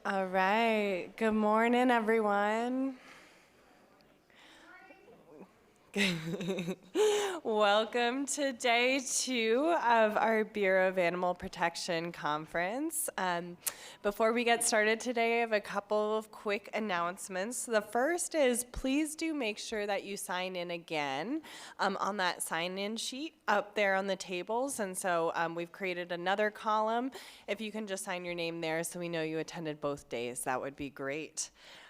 All right. Good morning, everyone. Welcome to day 2 of our Bureau of Animal Protection conference. Before we get started today, I have a couple of quick announcements. The first is please do make sure that you sign in again on that sign-in sheet up there on the tables. And so we've created another column. If you can just sign your name there so we know you attended both days, that would be great.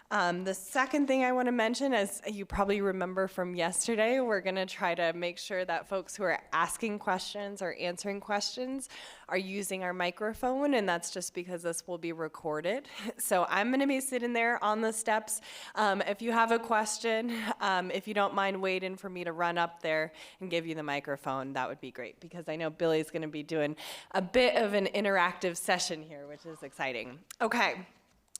The second thing I want to mention, as you probably remember from yesterday, we're going to try to make sure that folks who are asking questions or answering questions are using our microphone, and that's just because this will be recorded. So I'm going to be sitting there on the steps. If you have a question, if you don't mind waiting for me to run up there and give you the microphone, that would be great, because I know Billy's going to be doing a bit of an interactive session here, which is exciting. Okay.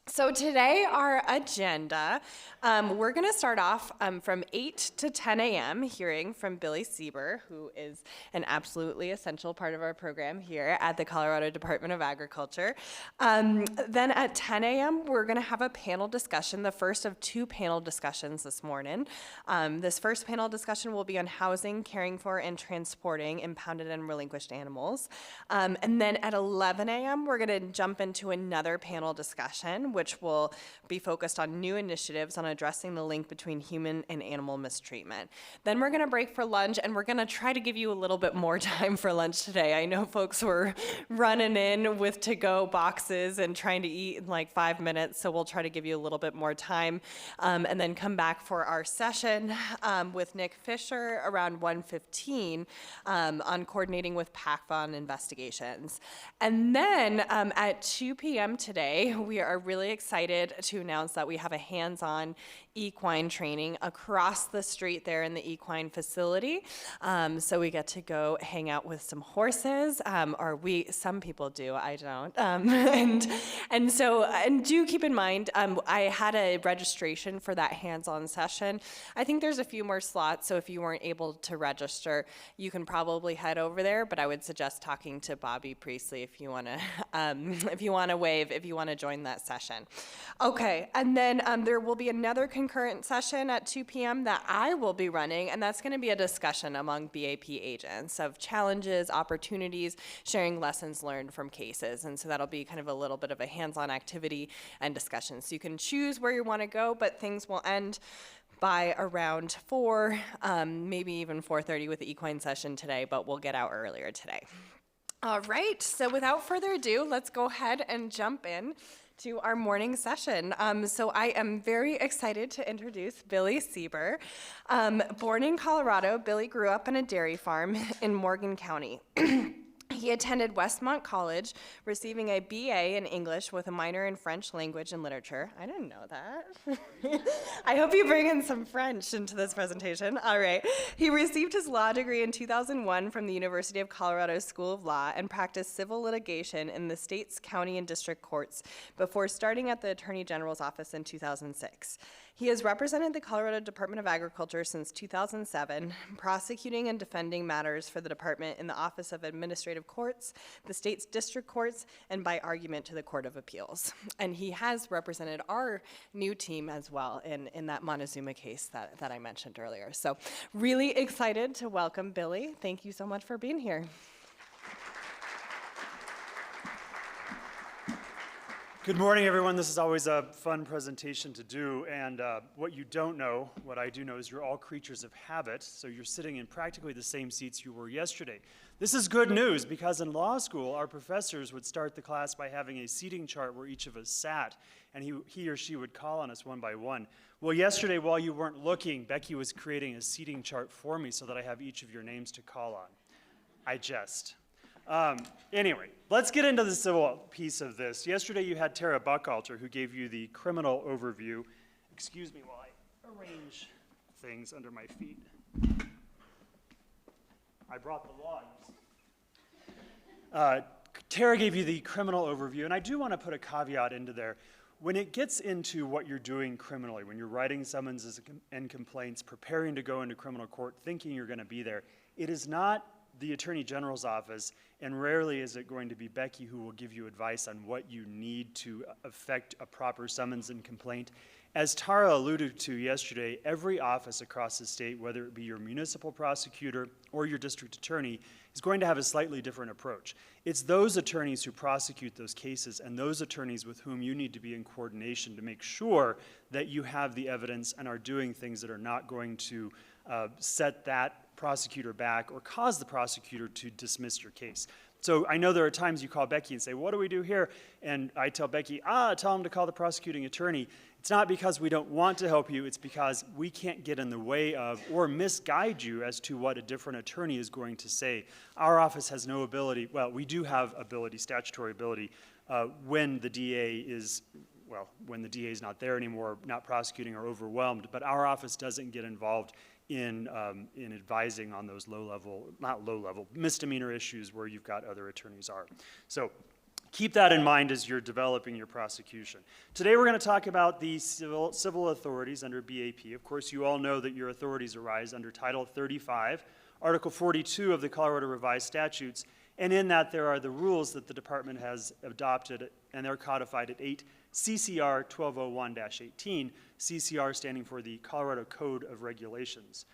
So today, our agenda, we're going to start off from 8 to 10 a.m. hearing from Billy Seiber, who is an absolutely essential part of our program here at the Colorado Department of Agriculture. Then at 10 a.m., we're going to have a panel discussion, the first of 2 panel discussions this morning. This first panel discussion will be on housing, caring for, and transporting impounded and relinquished animals. And then at 11 a.m., we're going to jump into another panel discussion, which will be focused on new initiatives on addressing the link between human and animal mistreatment. Then we're going to break for lunch, and we're going to try to give you a little bit more time for lunch today. I know folks were running in with to-go boxes and trying to eat in like 5 minutes, so we'll try to give you a little bit more time, and then come back for our session with Nick Fisher around 1:15 on coordinating with PACFA investigations. And then at 2 p.m. today, we are really excited to announce that we have a hands-on equine training across the street there in the equine facility. So we get to go hang out with some horses, or some people do, I don't. And do keep in mind, I had a registration for that hands-on session. I think there's a few more slots, so if you weren't able to register, you can probably head over there, but I would suggest talking to Bobby Priestley if you want to wave, if you want to join that session. Okay, and then there will be another concurrent session at 2 p.m. that I will be running, and that's going to be a discussion among BAP agents of challenges, opportunities, sharing lessons learned from cases. And so that'll be kind of a little bit of a hands-on activity and discussion. So you can choose where you want to go, but things will end by around 4, maybe even 4:30 with the equine session today, but we'll get out earlier today. All right, so without further ado, let's go ahead and jump in to our morning session. So I am very excited to introduce Billy Seiber. Born in Colorado, Billy grew up on a dairy farm in Morgan County. He attended Westmont College, receiving a BA in English with a minor in French language and literature. I didn't know that. I hope you bring in some French into this presentation. All right. He received his law degree in 2001 from the University of Colorado School of Law and practiced civil litigation in the state's county and district courts before starting at the Attorney General's office in 2006. He has represented the Colorado Department of Agriculture since 2007, prosecuting and defending matters for the department in the Office of Administrative Courts, the state's district courts, and by argument to the Court of Appeals. And he has represented our new team as well in that Montezuma case that I mentioned earlier. So really excited to welcome Billy. Thank you so much for being here. Good morning, everyone. This is always a fun presentation to do, and what you don't know, what I do know, is you're all creatures of habit, so you're sitting in practically the same seats you were yesterday. This is good news, because in law school, our professors would start the class by having a seating chart where each of us sat, and he or she would call on us one by one. Well, yesterday, while you weren't looking, Becky was creating a seating chart for me so that I have each of your names to call on. I jest. Anyway, let's get into the civil piece of this. Yesterday you had Tara Buchalter, who gave you the criminal overview. Excuse me while I arrange things under my feet. I brought the logs. Tara gave you the criminal overview, and I do want to put a caveat into there. When it gets into what you're doing criminally, when you're writing summonses and complaints, preparing to go into criminal court, thinking you're going to be there, it is not the Attorney General's office, and rarely is it going to be Becky who will give you advice on what you need to effect a proper summons and complaint. As Tara alluded to yesterday, every office across the state, whether it be your municipal prosecutor or your district attorney, is going to have a slightly different approach. It's those attorneys who prosecute those cases and those attorneys with whom you need to be in coordination to make sure that you have the evidence and are doing things that are not going to set that prosecutor back or cause the prosecutor to dismiss your case. So I know there are times you call Becky and say, what do we do here? And I tell Becky, tell him to call the prosecuting attorney. It's not because we don't want to help you, it's because we can't get in the way of or misguide you as to what a different attorney is going to say. Our office has no ability, well, we do have ability, statutory ability, when the DA is not there anymore, not prosecuting or overwhelmed, but our office doesn't get involved in advising on those misdemeanor issues where you've got other attorneys are. So keep that in mind as you're developing your prosecution. Today we're going to talk about the civil authorities under BAP. Of course, you all know that your authorities arise under Title 35, Article 42 of the Colorado Revised Statutes, and in that there are the rules that the department has adopted, and they're codified at 8 CCR 1201-18, CCR standing for the Colorado Code of Regulations.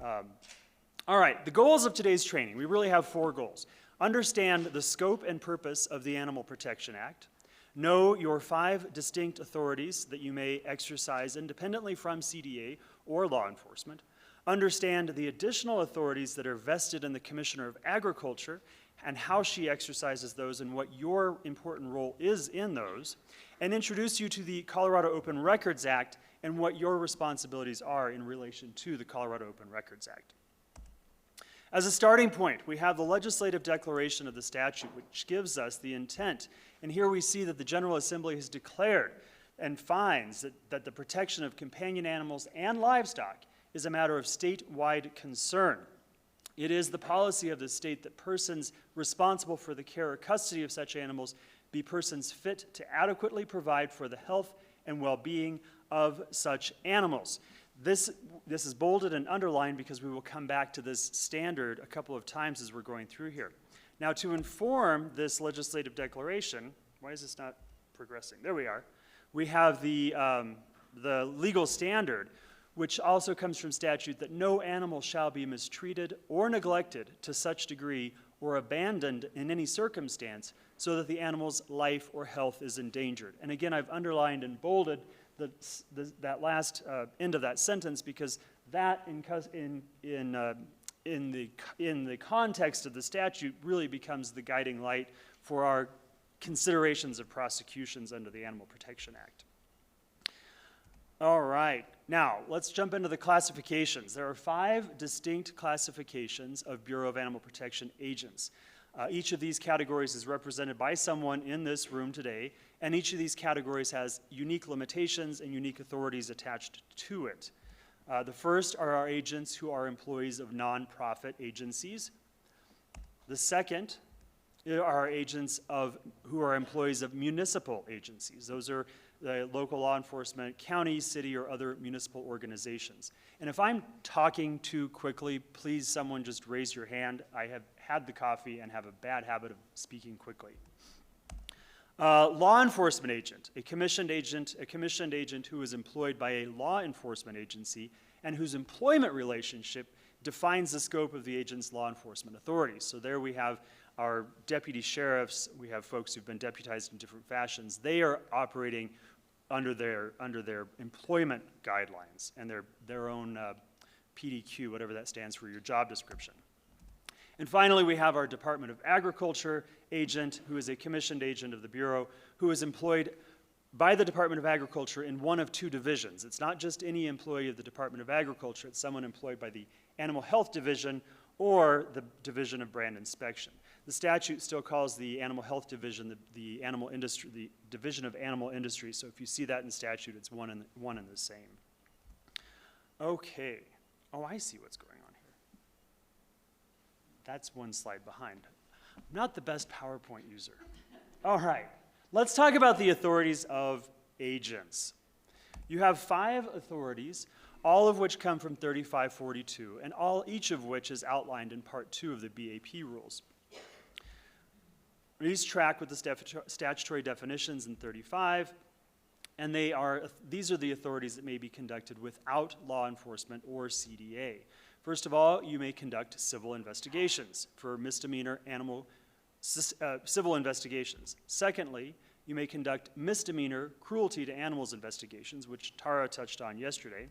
All right, the goals of today's training. We really have 4 goals. Understand the scope and purpose of the Animal Protection Act. Know your 5 distinct authorities that you may exercise independently from CDA or law enforcement. Understand the additional authorities that are vested in the Commissioner of Agriculture and how she exercises those and what your important role is in those, and introduce you to the Colorado Open Records Act and what your responsibilities are in relation to the Colorado Open Records Act. As a starting point, we have the legislative declaration of the statute, which gives us the intent. And here we see that the General Assembly has declared and finds that the protection of companion animals and livestock is a matter of statewide concern. It is the policy of the state that persons responsible for the care or custody of such animals be persons fit to adequately provide for the health and well-being of such animals. This is bolded and underlined because we will come back to this standard a couple of times as we're going through here. Now, to inform this legislative declaration, why is this not progressing? There we are. We have the legal standard, which also comes from statute, that no animal shall be mistreated or neglected to such degree or abandoned in any circumstance so that the animal's life or health is endangered. And again, I've underlined and bolded that last end of that sentence because that in the context of the statute really becomes the guiding light for our considerations of prosecutions under the Animal Protection Act. All right, now let's jump into the classifications. There are 5 distinct classifications of Bureau of Animal Protection agents. Each of these categories is represented by someone in this room today, and each of these categories has unique limitations and unique authorities attached to it. The first are our agents who are employees of nonprofit agencies. The second are our agents who are employees of municipal agencies. Those are the local law enforcement, county, city, or other municipal organizations. And if I'm talking too quickly, please someone just raise your hand. I have had the coffee and have a bad habit of speaking quickly. Law enforcement agent, a commissioned agent who is employed by a law enforcement agency and whose employment relationship defines the scope of the agent's law enforcement authorities. So there we have our deputy sheriffs, we have folks who've been deputized in different fashions. They are operating under their employment guidelines and their own PDQ, whatever that stands for, your job description. And finally, we have our Department of Agriculture agent, who is a commissioned agent of the Bureau, who is employed by the Department of Agriculture in one of 2 divisions. It's not just any employee of the Department of Agriculture, it's someone employed by the Animal Health Division or the Division of Brand Inspection. The statute still calls the Animal Health Division the Animal Industry, the Division of Animal Industry, so if you see that in statute, it's one and the same. Okay. Oh, I see what's going on here. That's one slide behind. I'm not the best PowerPoint user. All right. Let's talk about the authorities of agents. You have 5 authorities, all of which come from 3542, and each of which is outlined in Part 2 of the BAP Rules. These track with the statutory definitions in 35, and these are the authorities that may be conducted without law enforcement or CDA. First of all, you may conduct civil investigations for misdemeanor civil investigations. Secondly, you may conduct misdemeanor cruelty to animals investigations, which Tara touched on yesterday.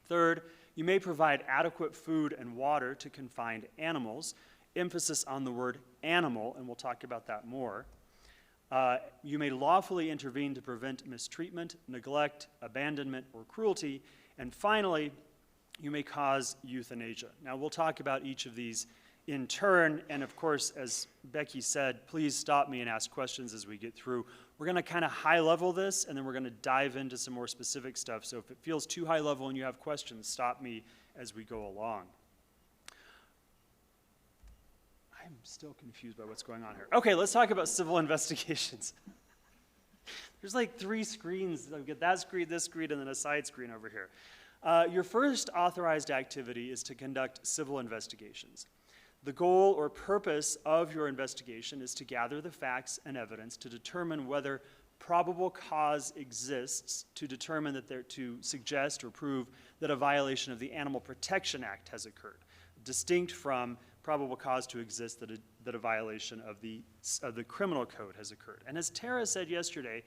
Third, you may provide adequate food and water to confined animals, emphasis on the word animal, and we'll talk about that more. You may lawfully intervene to prevent mistreatment, neglect, abandonment, or cruelty. And finally, you may cause euthanasia. Now, we'll talk about each of these in turn, and of course, as Becky said, please stop me and ask questions as we get through. We're going to kind of high-level this, and then we're going to dive into some more specific stuff. So if it feels too high-level and you have questions, stop me as we go along. I'm still confused by what's going on here. Okay, let's talk about civil investigations. There's like 3 screens. I've got that screen, this screen, and then a side screen over here. Your first authorized activity is to conduct civil investigations. The goal or purpose of your investigation is to gather the facts and evidence to determine whether probable cause exists to suggest or prove that a violation of the Animal Protection Act has occurred, distinct from probable cause to exist that a violation of the criminal code has occurred. And as Tara said yesterday,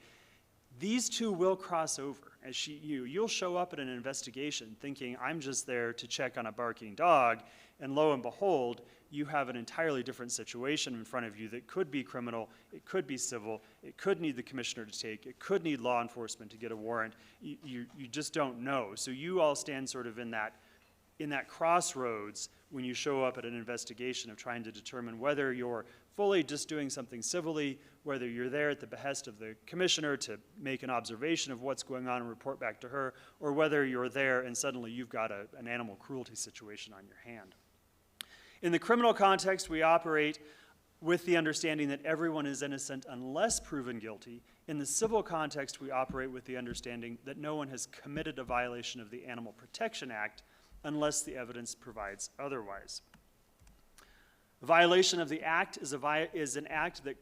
these two will cross over. You'll show up at an investigation thinking, I'm just there to check on a barking dog, and lo and behold, you have an entirely different situation in front of you that could be criminal, it could be civil, it could need the commissioner to take, it could need law enforcement to get a warrant. You just don't know. So you all stand sort of in that crossroads when you show up at an investigation of trying to determine whether you're fully just doing something civilly, whether you're there at the behest of the commissioner to make an observation of what's going on and report back to her, or whether you're there and suddenly you've got an animal cruelty situation on your hand. In the criminal context, we operate with the understanding that everyone is innocent unless proven guilty. In the civil context, we operate with the understanding that no one has committed a violation of the Animal Protection Act unless the evidence provides otherwise. A violation of the act is an act that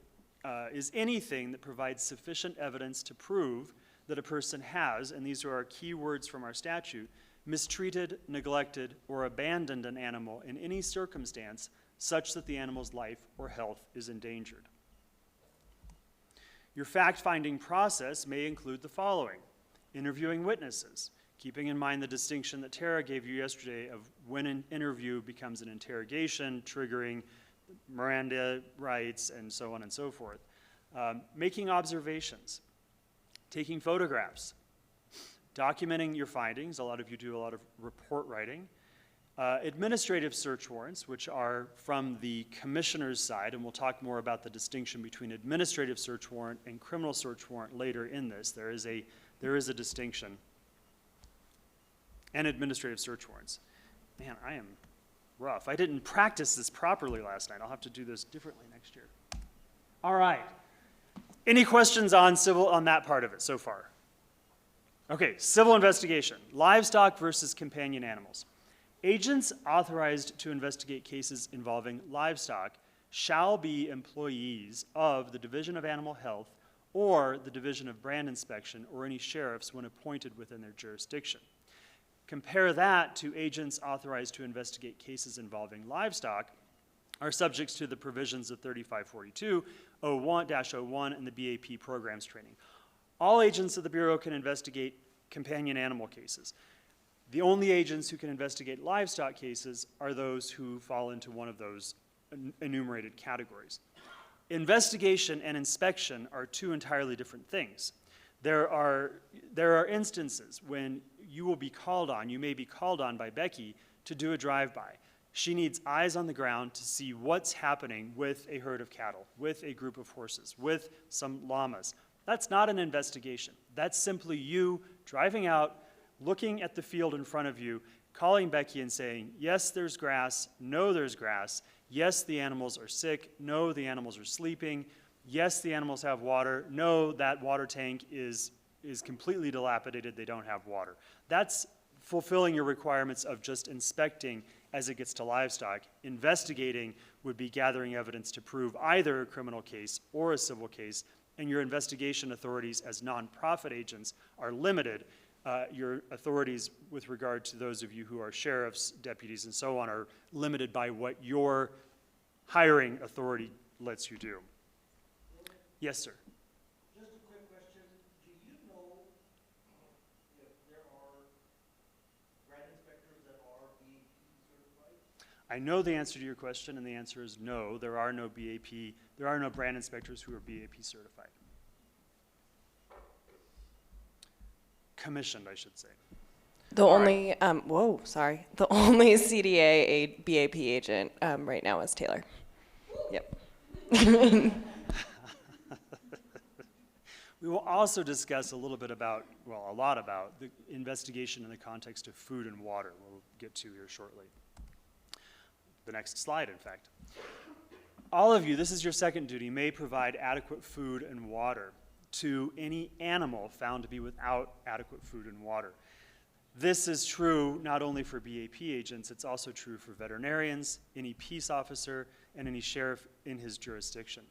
is anything that provides sufficient evidence to prove that a person has, and these are our key words from our statute, mistreated, neglected, or abandoned an animal in any circumstance such that the animal's life or health is endangered. Your fact-finding process may include the following: interviewing witnesses, keeping in mind the distinction that Tara gave you yesterday of when an interview becomes an interrogation, triggering Miranda rights, and so on and so forth. Making observations, taking photographs, documenting your findings. A lot of you do a lot of report writing. Administrative search warrants, which are from the commissioner's side, and we'll talk more about the distinction between administrative search warrant and criminal search warrant later in this. There is a distinction. And administrative search warrants. Man, I am rough. I didn't practice this properly last night. I'll have to do this differently next year. All right. Any questions on that part of it so far? Okay, civil investigation. Livestock versus companion animals. Agents authorized to investigate cases involving livestock shall be employees of the Division of Animal Health or the Division of Brand Inspection or any sheriffs when appointed within their jurisdiction. Compare that to agents authorized to investigate cases involving livestock are subject to the provisions of 3542, 01-01, and the BAP programs training. All agents of the Bureau can investigate companion animal cases. The only agents who can investigate livestock cases are those who fall into one of those enumerated categories. Investigation and inspection are two entirely different things. There are instances when you will be called on, you may be called on by Becky to do a drive-by. She needs eyes on the ground to see what's happening with a herd of cattle, with a group of horses, with some llamas. That's not an investigation. That's simply you driving out, looking at the field in front of you, calling Becky and saying, yes, there's grass, no, there's grass, yes, the animals are sick, no, the animals are sleeping, yes, the animals have water, no, that water tank is completely dilapidated, they don't have water. That's fulfilling your requirements of just inspecting as it gets to livestock. Investigating would be gathering evidence to prove either a criminal case or a civil case, and your investigation authorities as nonprofit agents are limited. Your authorities with regard to those of you who are sheriffs, deputies, and so on are limited by what your hiring authority lets you do. Yes, sir. Just a quick question. Do you know if there are grant inspectors that are BAP certified? I know the answer to your question, and the answer is no. There are no BAP, there are no brand inspectors who are BAP certified. Commissioned, I should say. The only, the only CDA BAP agent right now is Taylor. Yep. We will also discuss a little bit about, well, a lot about the investigation in the context of food and water. We'll get to here shortly. The next slide, in fact. All of you, this is your second duty, may provide adequate food and water to any animal found to be without adequate food and water. This is true not only for BAP agents, it's also true for veterinarians, any peace officer, and any sheriff in his jurisdiction.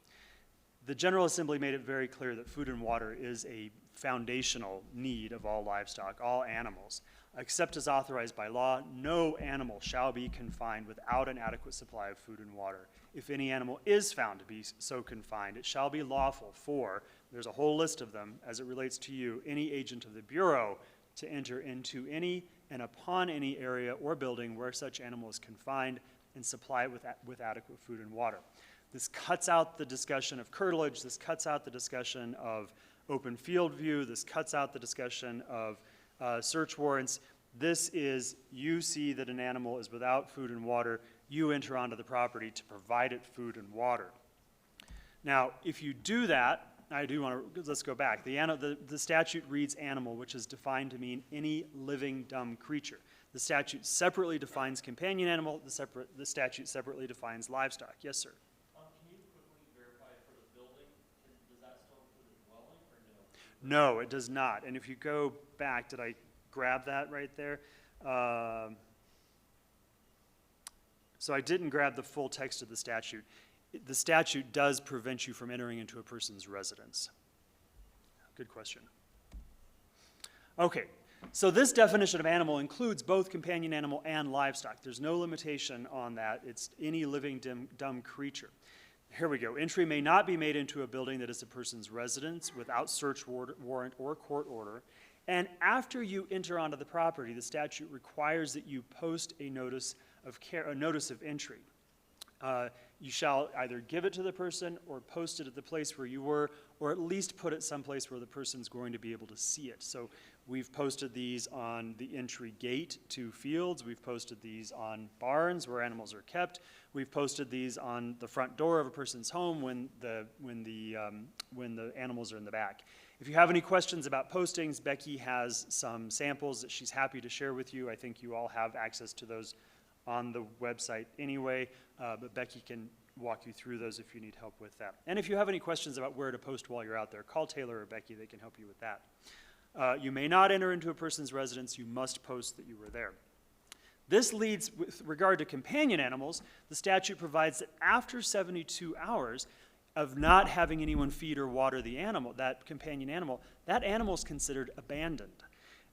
The General Assembly made it very clear that food and water is a foundational need of all livestock, all animals. Except as authorized by law, no animal shall be confined without an adequate supply of food and water. If any animal is found to be so confined, it shall be lawful for, there's a whole list of them as it relates to you, any agent of the Bureau to enter into any and upon any area or building where such animal is confined and supply it with adequate food and water. This cuts out the discussion of curtilage, this cuts out the discussion of open field view, this cuts out the discussion of search warrants. This is, you see that an animal is without food and water, you enter onto the property to provide it food and water. Now, if you do that, I do want to, let's go back. The statute reads animal, which is defined to mean any living dumb creature. The statute separately defines companion animal, the statute separately defines livestock. Yes, sir? Can you quickly verify for the building, does that still include a dwelling or no? No, it does not. And if you go back, did I grab that right there? So I didn't grab the full text of the statute. The statute does prevent you from entering into a person's residence. Good question. Okay, so this definition of animal includes both companion animal and livestock. There's no limitation on that. It's any living dumb creature. Here we go. Entry may not be made into a building that is a person's residence without search warrant or court order. And after you enter onto the property, the statute requires that you post a notice of entry. You shall either give it to the person or post it at the place where you were, or at least put it someplace where the person's going to be able to see it. So we've posted these on the entry gate to fields. We've posted these on barns where animals are kept. We've posted these on the front door of a person's home when the animals are in the back. If you have any questions about postings, Becky has some samples that she's happy to share with you. I think you all have access to those on the website anyway, but Becky can walk you through those if you need help with that. And if you have any questions about where to post while you're out there, call Taylor or Becky, they can help you with that. You may not enter into a person's residence, you must post that you were there. This leads, with regard to companion animals, the statute provides that after 72 hours of not having anyone feed or water the animal, that companion animal, that animal is considered abandoned.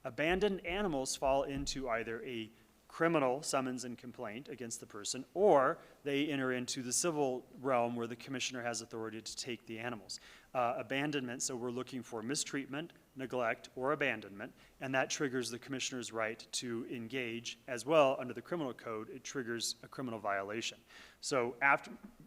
Abandoned animals fall into either a criminal summons and complaint against the person, or they enter into the civil realm where the commissioner has authority to take the animals. Abandonment, so we're looking for mistreatment, neglect, or abandonment, and that triggers the commissioner's right to engage as well under the criminal code. It triggers a criminal violation. So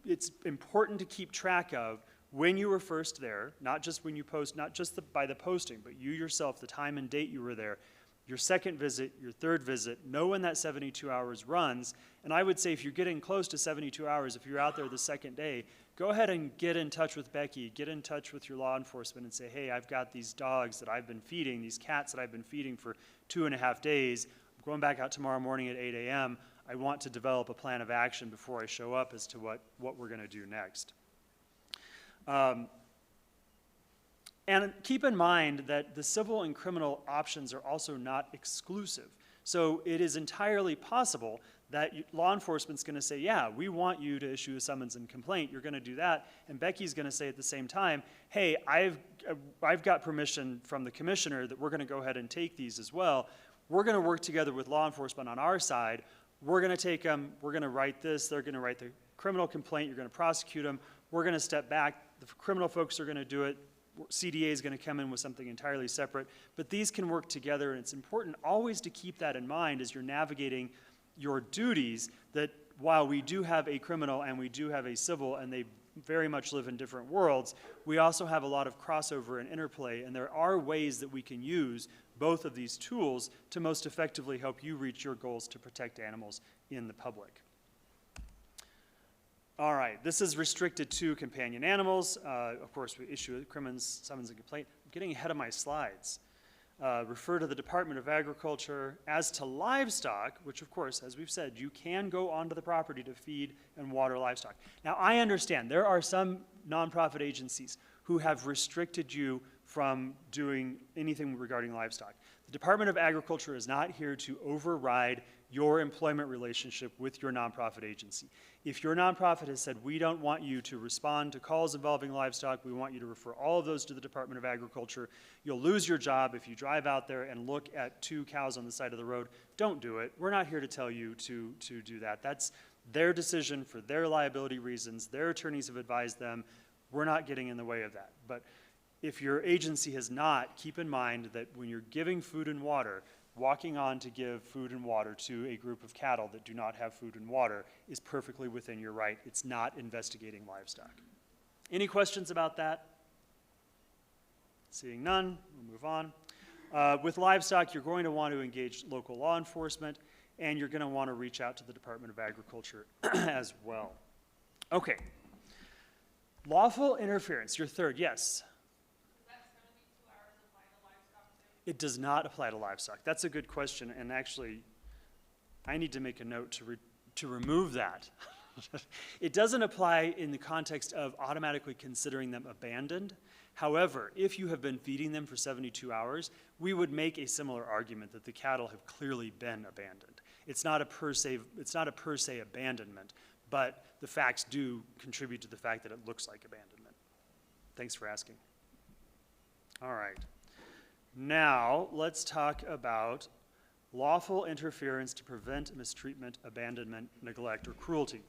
it's important to keep track of when you were first there, not just when you post, not just by the posting, but you yourself, the time and date you were there, your second visit, your third visit, know when that 72 hours runs. And I would say if you're getting close to 72 hours, if you're out there the second day, go ahead and get in touch with Becky, get in touch with your law enforcement and say, hey, I've got these dogs that I've been feeding, these cats that I've been feeding for 2.5 days. I'm going back out tomorrow morning at 8 a.m. I want to develop a plan of action before I show up as to what we're going to do next. And keep in mind that the civil and criminal options are also not exclusive. So it is entirely possible that law enforcement's going to say, yeah, we want you to issue a summons and complaint. You're going to do that. And Becky's going to say at the same time, hey, I've got permission from the commissioner that we're going to go ahead and take these as well. We're going to work together with law enforcement on our side. We're going to take them. We're going to write this. They're going to write the criminal complaint. You're going to prosecute them. We're going to step back. The criminal folks are going to do it. CDA is going to come in with something entirely separate. But these can work together, and it's important always to keep that in mind as you're navigating your duties, that while we do have a criminal and we do have a civil, and they very much live in different worlds, we also have a lot of crossover and interplay, and there are ways that we can use both of these tools to most effectively help you reach your goals to protect animals in the public. All right, this is restricted to companion animals. Of course, we issue a summons and complaint. I'm getting ahead of my slides. Refer to the Department of Agriculture. As to livestock, which of course, as we've said, you can go onto the property to feed and water livestock. Now, I understand there are some nonprofit agencies who have restricted you from doing anything regarding livestock. The Department of Agriculture is not here to override your employment relationship with your nonprofit agency. If your nonprofit has said, we don't want you to respond to calls involving livestock, we want you to refer all of those to the Department of Agriculture, you'll lose your job if you drive out there and look at 2 cows on the side of the road. Don't do it. We're not here to tell you to do that. That's their decision for their liability reasons. Their attorneys have advised them. We're not getting in the way of that. But if your agency has not, keep in mind that when you're giving food and water, walking on to give food and water to a group of cattle that do not have food and water is perfectly within your right. It's not investigating livestock. Any questions about that? Seeing none, we'll move on. With livestock, you're going to want to engage local law enforcement, and you're going to want to reach out to the Department of Agriculture as well. Okay. Lawful interference, your third, yes? It does not apply to livestock. That's a good question, and actually, I need to make a note to remove that. It doesn't apply in the context of automatically considering them abandoned. However, if you have been feeding them for 72 hours, we would make a similar argument that the cattle have clearly been abandoned. It's not a per se abandonment, but the facts do contribute to the fact that it looks like abandonment. Thanks for asking. All right. Now, let's talk about lawful interference to prevent mistreatment, abandonment, neglect, or cruelty.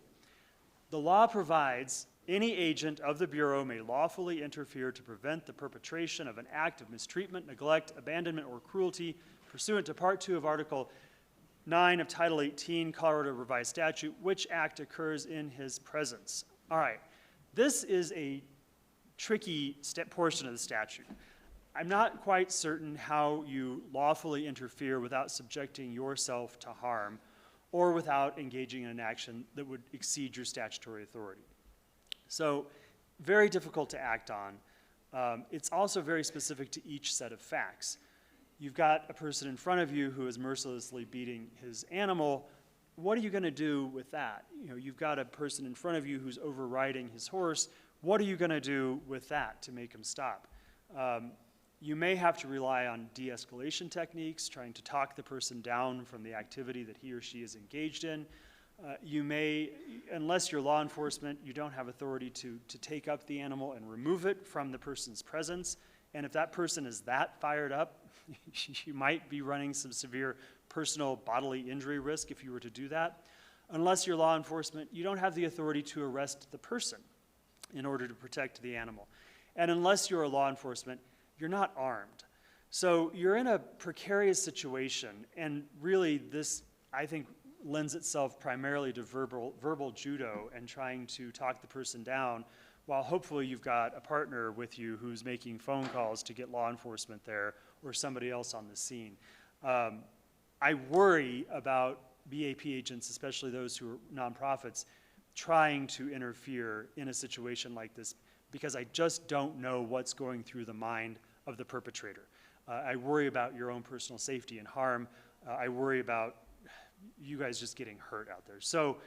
The law provides any agent of the Bureau may lawfully interfere to prevent the perpetration of an act of mistreatment, neglect, abandonment, or cruelty pursuant to Part 2 of Article 9 of Title 18, Colorado Revised Statute, which act occurs in his presence. All right, this is a tricky portion of the statute. I'm not quite certain how you lawfully interfere without subjecting yourself to harm or without engaging in an action that would exceed your statutory authority. So, very difficult to act on. It's also very specific to each set of facts. You've got a person in front of you who is mercilessly beating his animal. What are you going to do with that? You know, you've got a person in front of you who's overriding his horse. What are you going to do with that to make him stop? You may have to rely on de-escalation techniques, trying to talk the person down from the activity that he or she is engaged in. You may, unless you're law enforcement, you don't have authority to take up the animal and remove it from the person's presence. And if that person is that fired up, you might be running some severe personal bodily injury risk if you were to do that. Unless you're law enforcement, you don't have the authority to arrest the person in order to protect the animal. And unless you're a law enforcement, you're not armed. So you're in a precarious situation, and really this, I think, lends itself primarily to verbal judo and trying to talk the person down, while hopefully you've got a partner with you who's making phone calls to get law enforcement there or somebody else on the scene. I worry about BAP agents, especially those who are nonprofits, trying to interfere in a situation like this, because I just don't know what's going through the mind of the perpetrator. I worry about your own personal safety and harm. I worry about you guys just getting hurt out there. So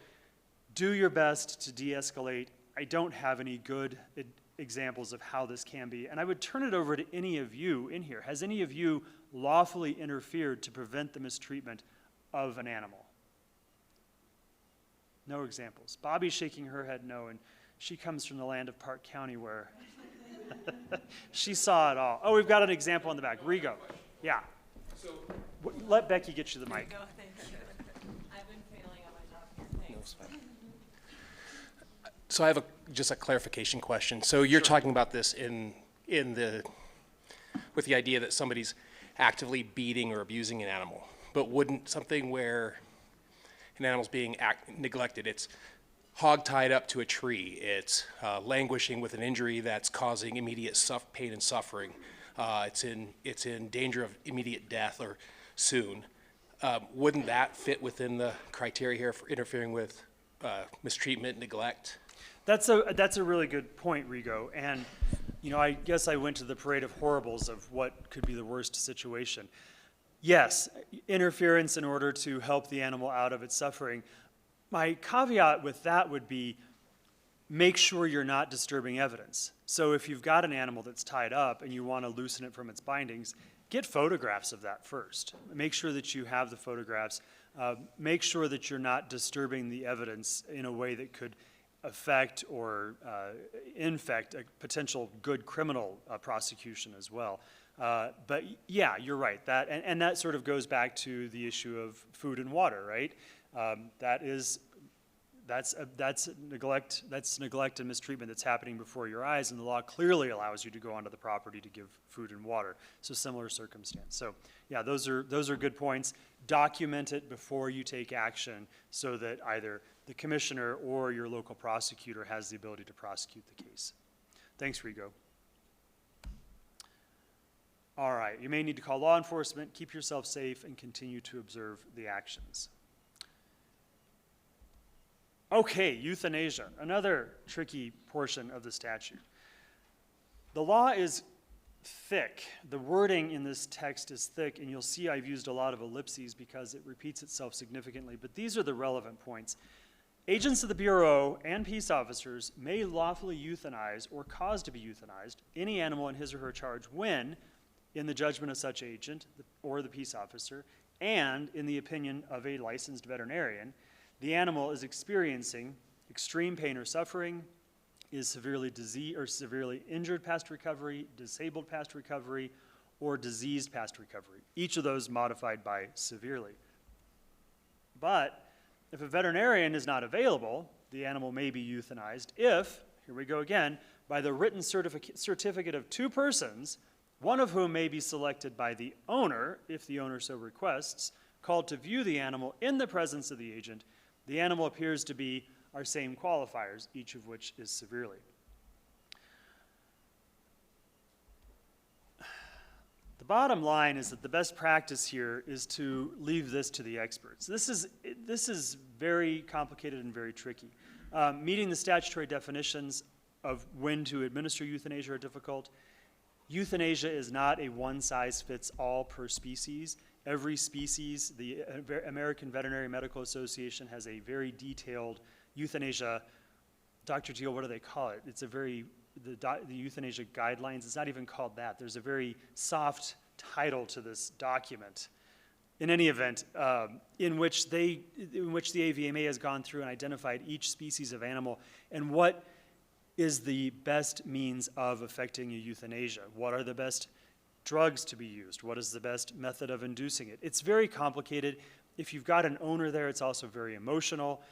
do your best to de-escalate. I don't have any good examples of how this can be, and I would turn it over to any of you in here. Has any of you lawfully interfered to prevent the mistreatment, of an animal? No examples. Bobby's shaking her head no, and she comes from the land of Park County where she saw it all. Oh, we've got an example in the back. Rigo. Yeah. So, Let Becky get you the mic. Go, thank you. I've been failing on my job here. Thanks. no, it's fine. So I have just a clarification question. So you're talking about this with the idea that somebody's actively beating or abusing an animal, but wouldn't something where an animal's being neglected, it's hog-tied up to a tree, it's languishing with an injury that's causing immediate pain and suffering, it's in danger of immediate death or soon, wouldn't that fit within the criteria here for interfering with mistreatment, neglect? That's a really good point, Rigo. And I guess I went to the parade of horribles of what could be the worst situation. Yes, interference in order to help the animal out of its suffering. My caveat with that would be make sure you're not disturbing evidence. So if you've got an animal that's tied up and you want to loosen it from its bindings, get photographs of that first. Make sure that you have the photographs. Make sure that you're not disturbing the evidence in a way that could affect or infect a potential good criminal prosecution as well. But yeah, you're right. And that sort of goes back to the issue of food and water, right? That's neglect and mistreatment that's happening before your eyes, and the law clearly allows you to go onto the property to give food and water. So similar circumstance. So yeah, those are good points. Document it before you take action so that either the commissioner or your local prosecutor has the ability to prosecute the case. Thanks, Rigo. All right, you may need to call law enforcement, keep yourself safe, and continue to observe the actions. Okay, euthanasia, another tricky portion of the statute. The law is thick. The wording in this text is thick, and you'll see I've used a lot of ellipses because it repeats itself significantly, but these are the relevant points. Agents of the Bureau and peace officers may lawfully euthanize or cause to be euthanized any animal in his or her charge when, in the judgment of such agent or the peace officer, and in the opinion of a licensed veterinarian, the animal is experiencing extreme pain or suffering, is severely diseased or severely injured past recovery, disabled past recovery, or diseased past recovery. Each of those modified by severely. But if a veterinarian is not available, the animal may be euthanized if, here we go again, by the written certificate of two persons, one of whom may be selected by the owner, if the owner so requests, called to view the animal in the presence of the agent. The animal appears to be our same qualifiers, each of which is severely. The bottom line is that the best practice here is to leave this to the experts. This is very complicated and very tricky. Meeting the statutory definitions of when to administer euthanasia are difficult. Euthanasia is not a one-size-fits-all per species. Every species, the American Veterinary Medical Association has a very detailed euthanasia, Dr. Teal, what do they call it? It's the euthanasia guidelines, it's not even called that. There's a very soft title to this document. In any event, in which the AVMA has gone through and identified each species of animal and what is the best means of effecting a euthanasia. What are the best drugs to be used? What is the best method of inducing it? It's very complicated. If you've got an owner there, it's also very emotional.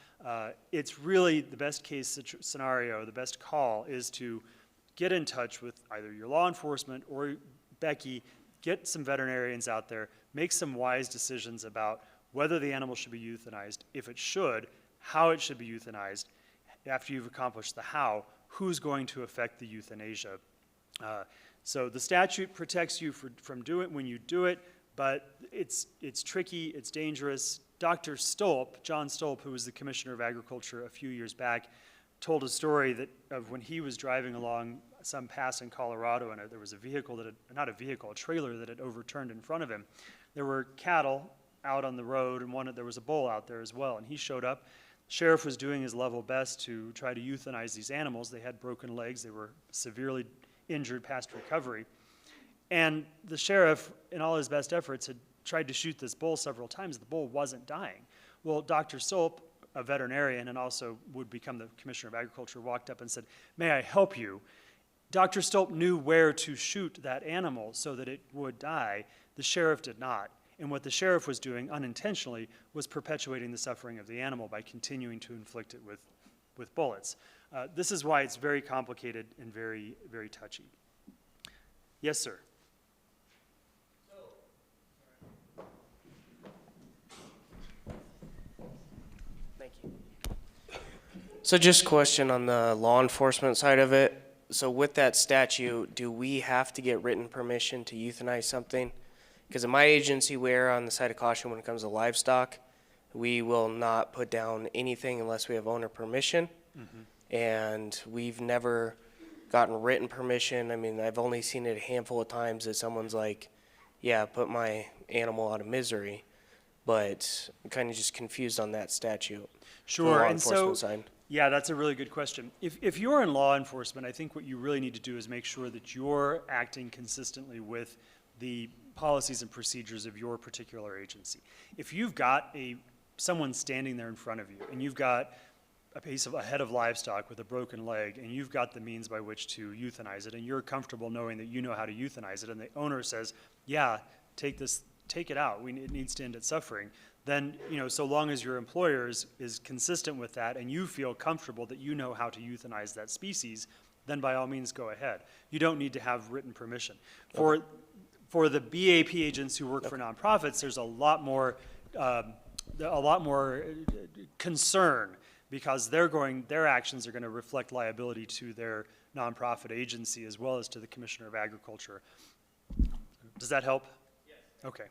It's really the best case scenario, the best call is to get in touch with either your law enforcement or Becky, get some veterinarians out there, make some wise decisions about whether the animal should be euthanized, if it should, how it should be euthanized. After you've accomplished the how, who's going to affect the euthanasia? So the statute protects you from doing it when you do it, but it's tricky, it's dangerous. Dr. Stolp, John Stolp, who was the Commissioner of Agriculture a few years back, told a story of when he was driving along some pass in Colorado, and there was a trailer that had overturned in front of him. There were cattle out on the road, and there was a bull out there as well, and he showed up. Sheriff was doing his level best to try to euthanize these animals. They had broken legs. They were severely injured past recovery. And the sheriff, in all his best efforts, had tried to shoot this bull several times. The bull wasn't dying. Well, Dr. Stolp, a veterinarian and also would become the Commissioner of Agriculture, walked up and said, "May I help you?" Dr. Stolp knew where to shoot that animal so that it would die. The sheriff did not. And what the sheriff was doing unintentionally was perpetuating the suffering of the animal by continuing to inflict it with bullets. This is why it's very complicated and very, very touchy. Yes, sir. Thank you. So just a question on the law enforcement side of it. So with that statute, do we have to get written permission to euthanize something? Because in my agency, we err on the side of caution when it comes to livestock. We will not put down anything unless we have owner permission. And we've never gotten written permission. I mean, I've only seen it a handful of times that someone's like, yeah, put my animal out of misery. But I'm kind of just confused on that statute. Sure, from the law and so, enforcement side. yeah, that's a really good question. If you're in law enforcement, I think what you really need to do is make sure that you're acting consistently with the policies and procedures of your particular agency. If you've got someone standing there in front of you, and you've got a head of livestock with a broken leg, and you've got the means by which to euthanize it, and you're comfortable knowing that you know how to euthanize it, and the owner says, yeah, take it out, it needs to end its suffering, then, so long as your employer is consistent with that, and you feel comfortable that you know how to euthanize that species, then by all means go ahead. You don't need to have written permission. Okay. For the BAP agents who work for nonprofits, there's a lot more concern, because their actions are going to reflect liability to their nonprofit agency as well as to the Commissioner of Agriculture. Does that help? Yes. Okay.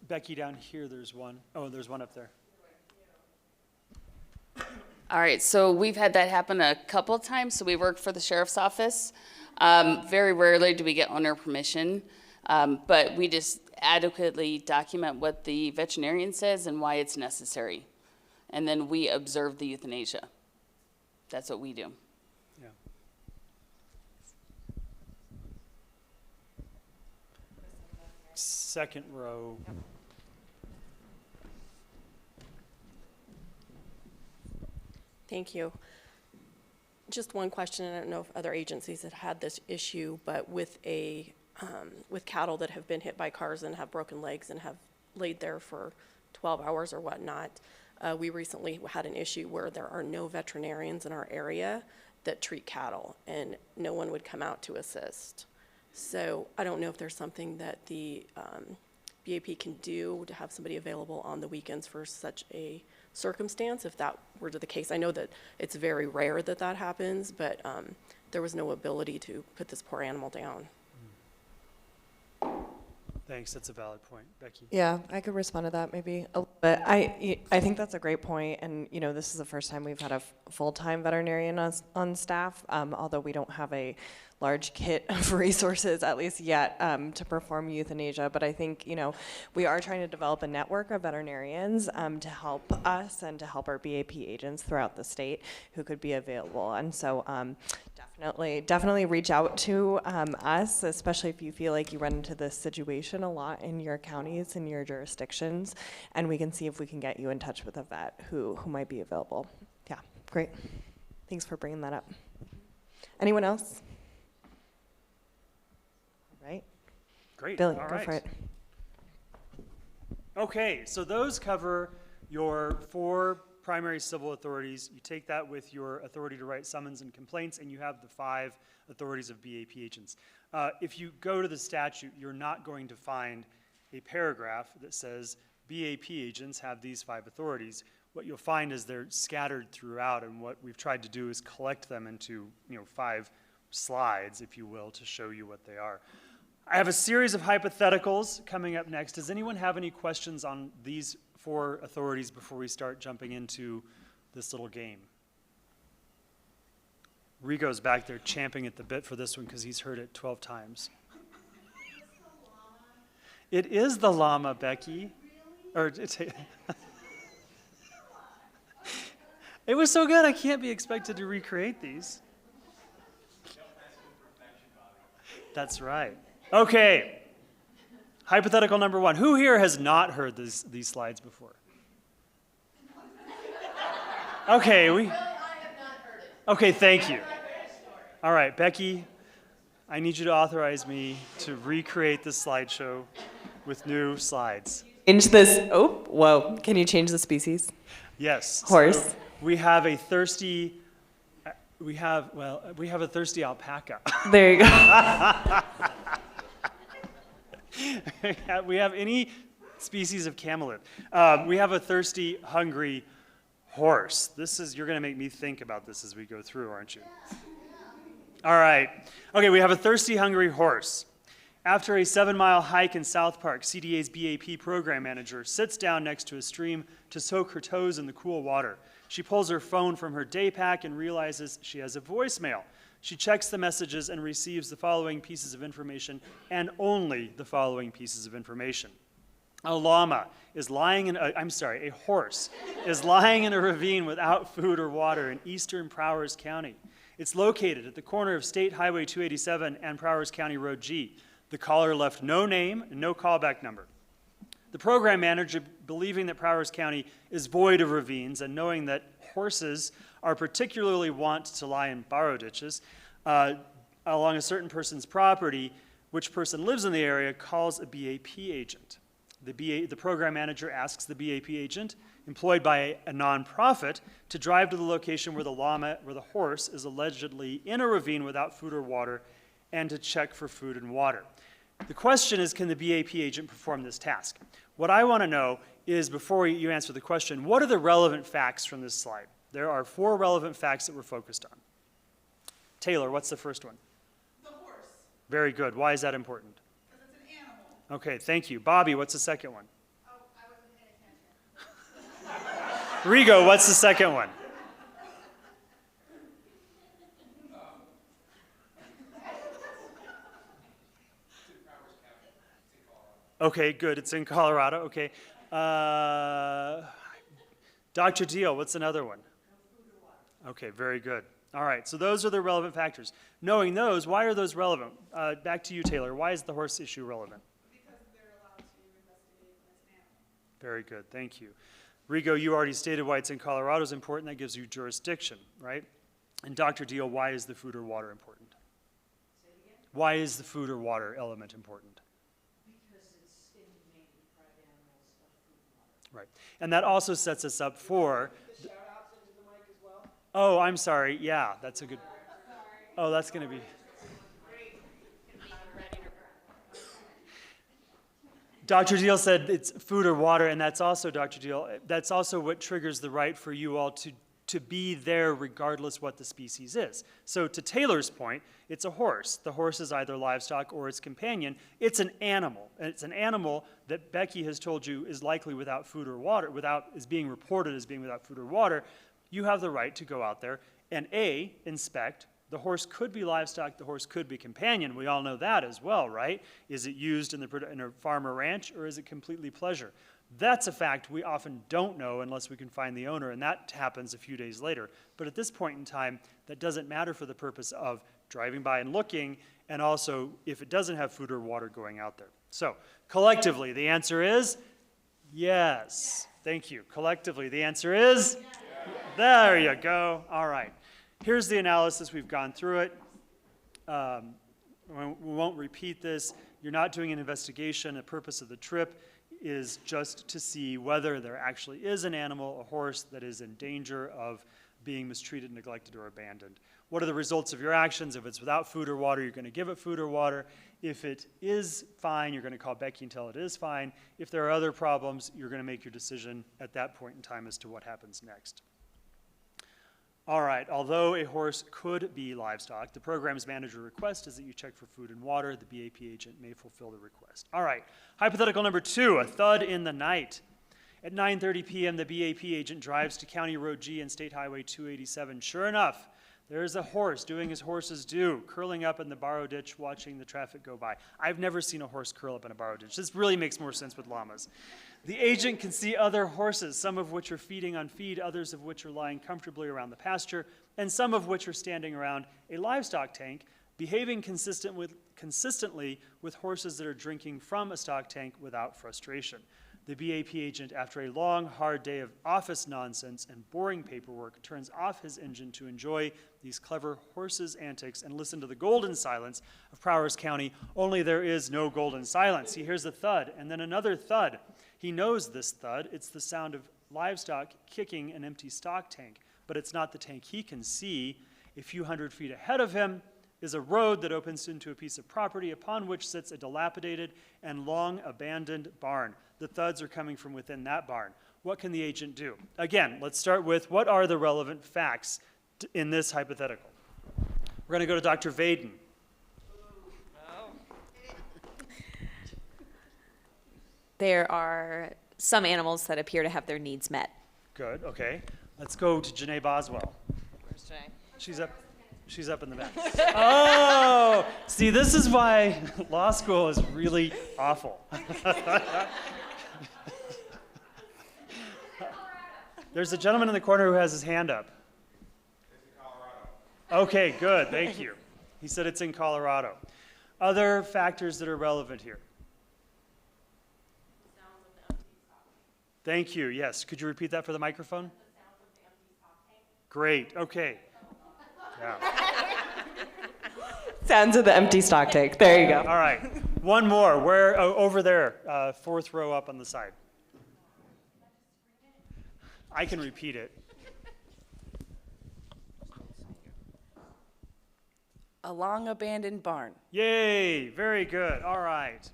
Becky, down here, there's one. Oh, there's one up there. All right, so we've had that happen a couple times. So we work for the sheriff's office. Very rarely do we get owner permission, but we just adequately document what the veterinarian says and why it's necessary. And then we observe the euthanasia. That's what we do. Yeah. Second row. Yep. Thank you. Just one question, and I don't know if other agencies have had this issue, but with cattle that have been hit by cars and have broken legs and have laid there for 12 hours or whatnot, we recently had an issue where there are no veterinarians in our area that treat cattle, and no one would come out to assist. So I don't know if there's something that the BAP can do to have somebody available on the weekends for such a circumstance, if that were the case. I know that it's very rare that that happens, but there was no ability to put this poor animal down. Thanks, that's a valid point. Becky? Yeah, I could respond to that maybe a little bit. I think that's a great point, and this is the first time we've had a full-time veterinarian on staff, although we don't have a large kit of resources, at least yet, to perform euthanasia. But I think, we are trying to develop a network of veterinarians to help us and to help our BAP agents throughout the state who could be available. And so definitely reach out to us, especially if you feel like you run into this situation a lot in your counties and your jurisdictions, and we can see if we can get you in touch with a vet who might be available. Yeah, great. Thanks for bringing that up. Anyone else? Right. Great. Billy, all go right. for it. Okay, so those cover your 4 primary civil authorities. You take that with your authority to write summons and complaints, and you have the 5 authorities of BAP agents. If you go to the statute, you're not going to find a paragraph that says BAP agents have these 5 authorities. What you'll find is they're scattered throughout, and what we've tried to do is collect them into 5 slides, if you will, to show you what they are. I have a series of hypotheticals coming up next. Does anyone have any questions on these 4 authorities before we start jumping into this little game? Rico's back there champing at the bit for this one because he's heard it 12 times. It is the llama, Becky. Or it was so good, I can't be expected to recreate these. That's right. Okay. Hypothetical number 1. Who here has not heard these slides before? Okay, Okay, thank you. All right, Becky, I need you to authorize me to recreate this slideshow with new slides. Change this. Oh, whoa. Can you change the species? Yes. Horse. So we have a thirsty alpaca. There you go. We have any species of camelid. We have a thirsty, hungry horse. You're going to make me think about this as we go through, aren't you? All right. Okay, we have a thirsty, hungry horse. After a 7-mile hike in South Park, CDA's BAP program manager sits down next to a stream to soak her toes in the cool water. She pulls her phone from her day pack and realizes she has a voicemail. She checks the messages and receives the following pieces of information, and only the following pieces of information. A horse is lying in a ravine without food or water in eastern Prowers County. It's located at the corner of State Highway 287 and Prowers County Road G. The caller left no name and no callback number. The program manager, believing that Prowers County is void of ravines and knowing that horses are particularly wont to lie in borrow ditches along a certain person's property, which person lives in the area, calls a BAP agent. The program manager asks the BAP agent, employed by a nonprofit, to drive to the location where the horse is allegedly in a ravine without food or water, and to check for food and water. The question is, can the BAP agent perform this task? What I want to know is, before you answer the question, what are the relevant facts from this slide? There are 4 relevant facts that we're focused on. Taylor, what's the first one? The horse, Very good. Why is that important? because it's an animal. Okay, thank you. Bobby, what's the second one? Oh, I wasn't paying attention. Rigo, what's the second one? Okay, good. It's in Colorado. Okay. Dr. Deal, what's another one? Okay, very good. All right, so those are the relevant factors. Knowing those, why are those relevant? Back to you, Taylor. Why is the horse issue relevant? Because they're allowed to investigate when it's an animal. Very good, thank you. Rigo, you already stated why it's in Colorado is important. That gives you jurisdiction, right? And Dr. Deal, why is the food or water important? Say it again? Why is the food or water element important? Because it's in the main deprived animals of food and water. Right. And that also sets us up for... The shout outs into the mic as well? Oh, I'm sorry. Yeah, that's a good... Oh, that's going to be... Dr. Deal said it's food or water, and that's also, Dr. Deal, that's also what triggers the right for you all to be there regardless what the species is. So to Taylor's point, it's a horse. The horse is either livestock or its companion. It's an animal. And it's an animal that Becky has told you is likely without food or water, is being reported as being without food or water. You have the right to go out there and inspect. The horse could be livestock, the horse could be companion. We all know that as well, right? Is it used in a farm or ranch, or is it completely pleasure? That's a fact we often don't know unless we can find the owner, and that happens a few days later. But at this point in time, that doesn't matter for the purpose of driving by and looking, and also if it doesn't have food or water going out there. So, collectively, the answer is yes. Thank you. Collectively, the answer is yes. There you go. All right. Here's the analysis. We've gone through it. We won't repeat this. You're not doing an investigation. The purpose of the trip is just to see whether there actually is an animal, a horse, that is in danger of being mistreated, neglected, or abandoned. What are the results of your actions? If it's without food or water, you're going to give it food or water. If it is fine, you're going to call Becky and tell it is fine. If there are other problems, you're going to make your decision at that point in time as to what happens next. All right, although a horse could be livestock, the program's manager request is that you check for food and water. The BAP agent may fulfill the request. All right, hypothetical number 2, a thud in the night. At 9:30 p.m., the BAP agent drives to County Road G and State Highway 287. Sure enough, there's a horse doing as horses do, curling up in the borrow ditch, watching the traffic go by. I've never seen a horse curl up in a borrow ditch. This really makes more sense with llamas. The agent can see other horses, some of which are feeding on feed, others of which are lying comfortably around the pasture, and some of which are standing around a livestock tank behaving consistently with horses that are drinking from a stock tank without frustration. The BAP agent, after a long, hard day of office nonsense and boring paperwork, turns off his engine to enjoy these clever horses' antics and listen to the golden silence of Prowers County, only there is no golden silence. He hears a thud and then another thud. He knows this thud. It's the sound of livestock kicking an empty stock tank, but it's not the tank he can see. A few hundred feet ahead of him is a road that opens into a piece of property upon which sits a dilapidated and long abandoned barn. The thuds are coming from within that barn. What can the agent do? Again, let's start with what are the relevant facts in this hypothetical? We're going to go to Dr. Vaden. There are some animals that appear to have their needs met. Good, okay. Let's go to Janae Boswell. Where's Jay? She's up in the back. Oh, see, this is why law school is really awful. There's a gentleman in the corner who has his hand up. It's in Colorado. Okay, good, thank you. He said it's in Colorado. Other factors that are relevant here. Thank you, yes. Could you repeat that for the microphone? Great, okay. Yeah. Sounds of the empty stock tank. There you go. All right, one more. Where? Oh, over there, fourth row up on the side. I can repeat it. A long abandoned barn. Yay, very good. All right.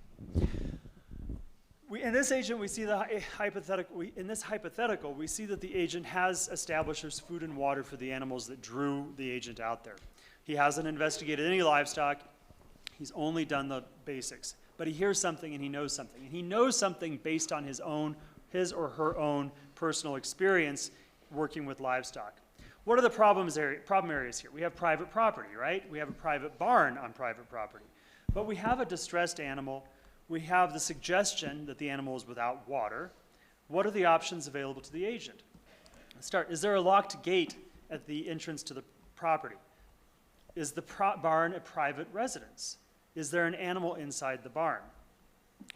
In this agent, we see the hypothetical. In this hypothetical, we see that the agent has established there's food and water for the animals that drew the agent out there. He hasn't investigated any livestock. He's only done the basics. But he hears something and he knows something. And he knows something based on his or her own personal experience working with livestock. What are the problem areas here? We have private property, right? We have a private barn on private property. But we have a distressed animal. We have the suggestion that the animal is without water. What are the options available to the agent? Let's start. Is there a locked gate at the entrance to the property? Is the barn a private residence? Is there an animal inside the barn?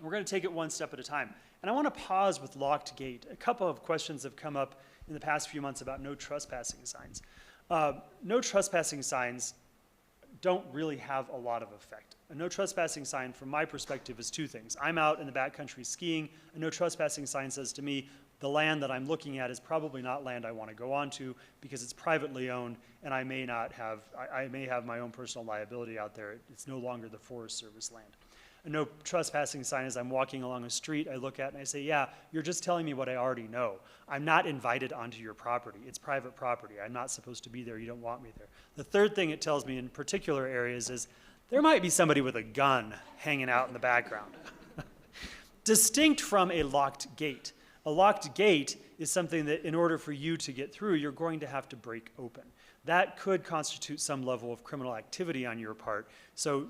We're going to take it one step at a time. And I want to pause with locked gate. A couple of questions have come up in the past few months about no trespassing signs. No trespassing signs don't really have a lot of effect. A no trespassing sign, from my perspective, is two things. I'm out in the backcountry skiing. A no trespassing sign says to me, the land that I'm looking at is probably not land I want to go onto because it's privately owned, and I may have my own personal liability out there. It's no longer the Forest Service land. A no trespassing sign is I'm walking along a street, I look at it and I say, yeah, you're just telling me what I already know. I'm not invited onto your property. It's private property. I'm not supposed to be there. You don't want me there. The third thing it tells me in particular areas is there might be somebody with a gun hanging out in the background. Distinct from a locked gate. A locked gate is something that in order for you to get through, you're going to have to break open. That could constitute some level of criminal activity on your part. So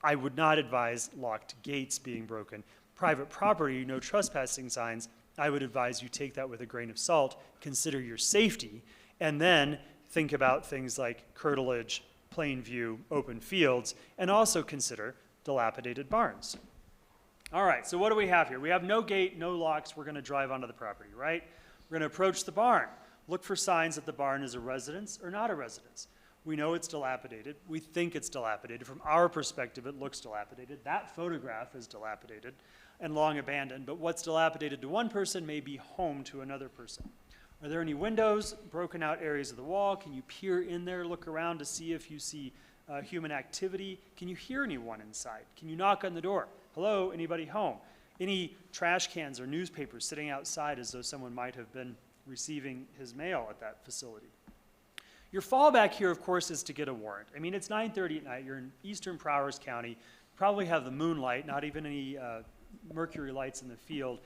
I would not advise locked gates being broken. Private property, no trespassing signs, I would advise you take that with a grain of salt, consider your safety, and then think about things like curtilage, plain view, open fields, and also consider dilapidated barns. All right, so what do we have here? We have no gate, no locks. We're going to drive onto the property, right? We're going to approach the barn. Look for signs that the barn is a residence or not a residence. We know it's dilapidated. We think it's dilapidated. From our perspective, it looks dilapidated. That photograph is dilapidated and long abandoned, but what's dilapidated to one person may be home to another person. Are there any windows, broken out areas of the wall? Can you peer in there, look around to see if you see human activity? Can you hear anyone inside? Can you knock on the door? Hello, anybody home? Any trash cans or newspapers sitting outside as though someone might have been receiving his mail at that facility? Your fallback here, of course, is to get a warrant. I mean, it's 9:30 at night. You're in eastern Prowers County. You probably have the moonlight, not even any mercury lights in the field.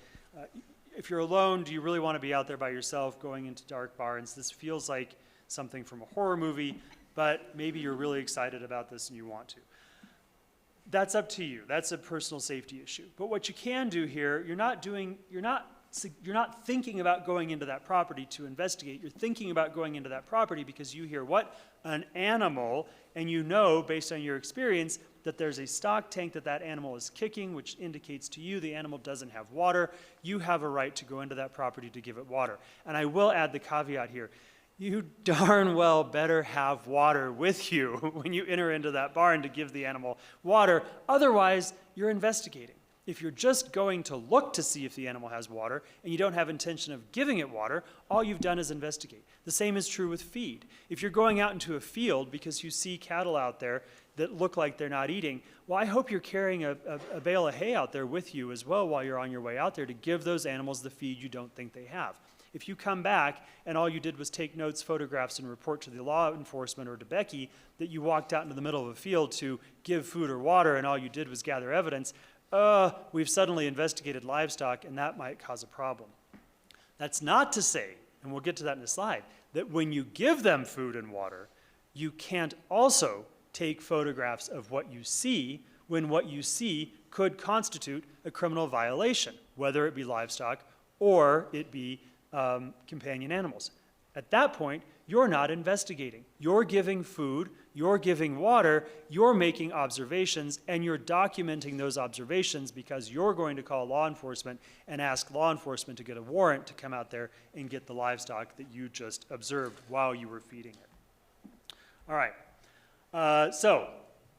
If you're alone, do you really want to be out there by yourself going into dark barns? This feels like something from a horror movie, but maybe you're really excited about this and you want to. That's up to you. That's a personal safety issue. But what you can do here, you're not you're not thinking about going into that property to investigate. You're thinking about going into that property because you hear what? An animal, and you know, based on your experience, that there's a stock tank that animal is kicking, which indicates to you the animal doesn't have water. You have a right to go into that property to give it water. And I will add the caveat here. You darn well better have water with you when you enter into that barn to give the animal water. Otherwise, you're investigating. If you're just going to look to see if the animal has water and you don't have intention of giving it water, all you've done is investigate. The same is true with feed. If you're going out into a field because you see cattle out there that look like they're not eating, well, I hope you're carrying a bale of hay out there with you as well while you're on your way out there to give those animals the feed you don't think they have. If you come back and all you did was take notes, photographs, and report to the law enforcement or to Becky that you walked out into the middle of a field to give food or water and all you did was gather evidence, we've suddenly investigated livestock and that might cause a problem. That's not to say, and we'll get to that in a slide, that when you give them food and water, you can't also take photographs of what you see when what you see could constitute a criminal violation, whether it be livestock or it be companion animals. At that point, you're not investigating. You're giving food, you're giving water, you're making observations, and you're documenting those observations because you're going to call law enforcement and ask law enforcement to get a warrant to come out there and get the livestock that you just observed while you were feeding it. All right, so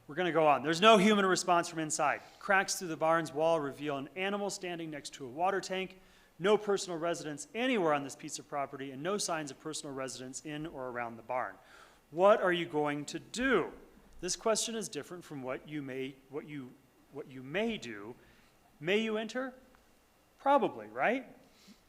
we're going to go on. There's no human response from inside. Cracks through the barn's wall reveal an animal standing next to a water tank. No personal residence anywhere on this piece of property, and no signs of personal residence in or around the barn. What are you going to do? This question is different from what you may do. May you enter? Probably, right?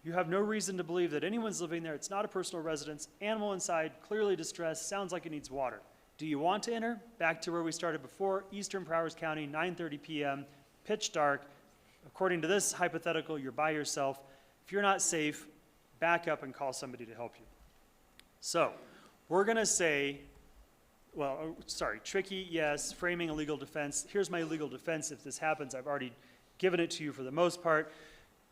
You have no reason to believe that anyone's living there. It's not a personal residence. Animal inside, clearly distressed, sounds like it needs water. Do you want to enter? Back to where we started before, Eastern Powers County, 9:30 p.m., pitch dark. According to this hypothetical, you're by yourself. If you're not safe, back up and call somebody to help you. So, we're going to say, tricky, yes, framing a legal defense. Here's my legal defense if this happens. I've already given it to you for the most part.